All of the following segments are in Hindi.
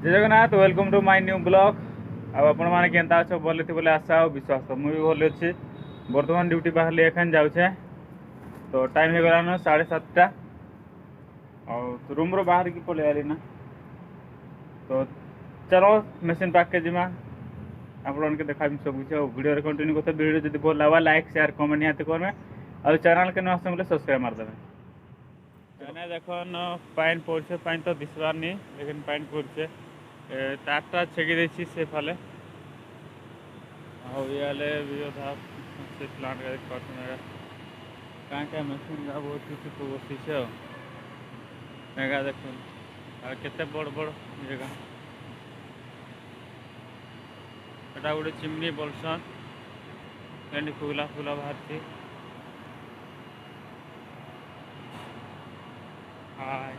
जय Jagannath welcome to my new blog. आपण मैंने केन्ता अच्छे भले थी बोले आशा और विश्वास मुझे भल अच्छी। बर्तमान ड्यूटी बाहर एखान जाऊे तो टाइम हो गलान 7:30 और रूम रो बाहर की पलि आली ना। तो चलो मेसीन पाक के जिमा आपण के देखा सब कुछ वीडियो कंटिन्यू करते। वीडियो जब भल लगा लाइक शेयर कमेंट निहाती करें और चैनल के नुआ बोले सब्सक्राइब मारदेवे। मैंने देखो पाइन पड़े पाइन तो दिशबार नहीं लेकिन पाइन पड़े तारटा छेकी देसी से फाले आले भी अधा से प्लांट का कहाँ क्या मशीन का बहुत किसी तो बसी से मेगा देख केते बड़ बड़ जगह एटा गोटे चिमनी बोलसन एंड फुला फुला बाहर हाय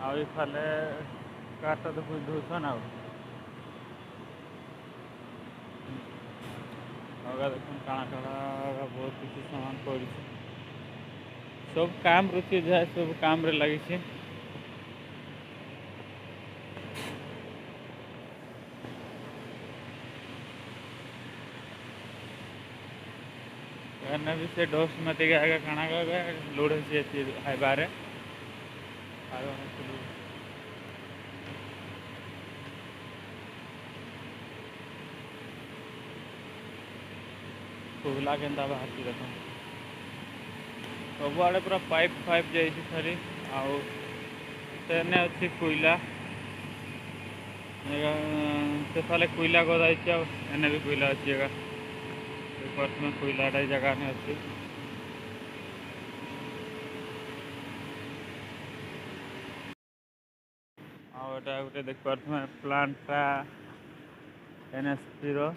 आफाले कारटा देखो धोसन देख काଣା काଣା बहुत किसी सामान पड़ी सब काम रुचि जाए सब काम रे लगी भी से डोस में आगे काଣା लोड है बारे खुला के बाहर की देख सब आड़े पूरा पाइप फाइप जाइए सारी आने अच्छी कोयला से फाले कोयला गदाई एने भी कोयला अच्छी जगह में कोयलाटा जगह नहीं अच्छी आटा गोटे देख पारे प्लांटा एनएसपी रो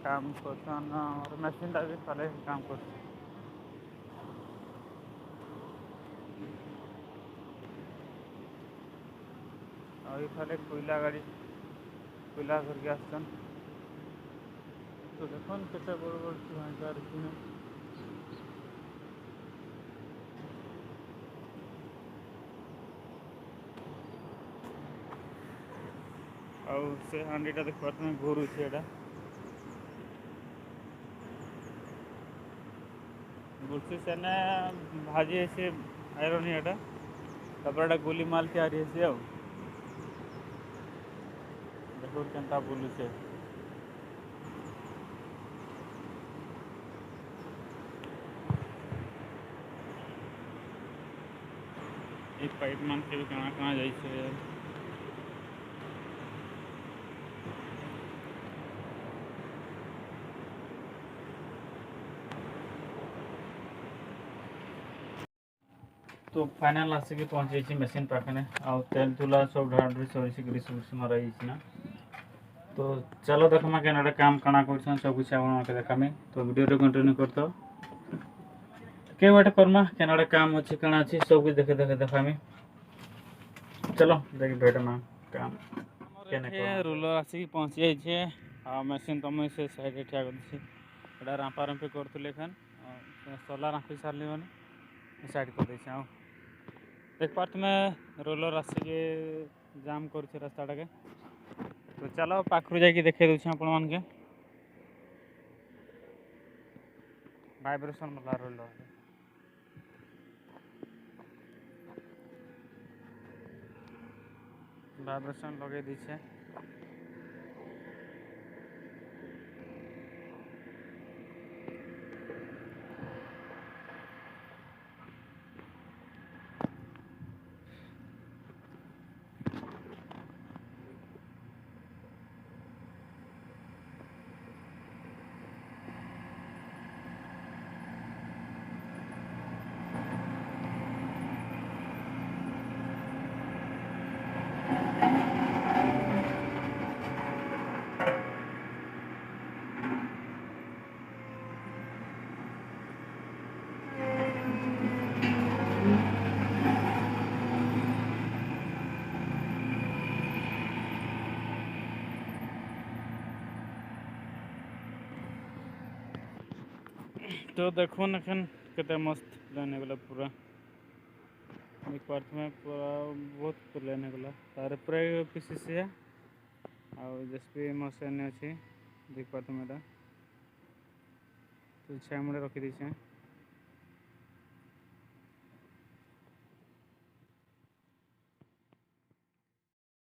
काम कर मेसीन टा भी फाले काम कर फाले कोयला गाड़ी कोयला करके आसन तो देख के बड़ बड़ भांचार से हांडीटा देख पारे घूरू से गुड़सी से भाजी से आयरन एटा तपर गोली माल तैयारी है देखो केनता बुलूचे पाइप मान के भी कहाँ कहाँ जाइए तो फाइनल आसिक पहुँचे मेसीन पाखने आ तेल तुला सब ढाड़ी सरी ग्रीस व्रीस मरा ना। तो चलो देखमा के काम काଣା कर सब कुछ आप देखामी तो वीडियो कंटिन्यू करते के बाटे करमा के काम अच्छी काଣା अच्छी सब कुछ देखे देखे देखामी। चलो देख भेटमा काम रूलर आसिक पहुँची जाइए मेसीन तुम से साइड ठिया कर रांपा रंपी करूँ खान सला रांपी सारे मैंने साइड कर दे देख पार तुम्हें रोलर आसिक जाम कर रास्ता के। तो चलो पाखु जा देखे दूसरे आपण मान के वाइब्रेशन वाला रोलर वाइब्रेशन लगे दीछे तो देखो एखन केते मस्त प्लेन हो गला पूरा देख पार्थ पूरा बहुत प्लेन हो गला तार पूरा पीसीसी है और जेसीबी मशीन अच्छी देख पार्थ तो छे मुंडे रखी दी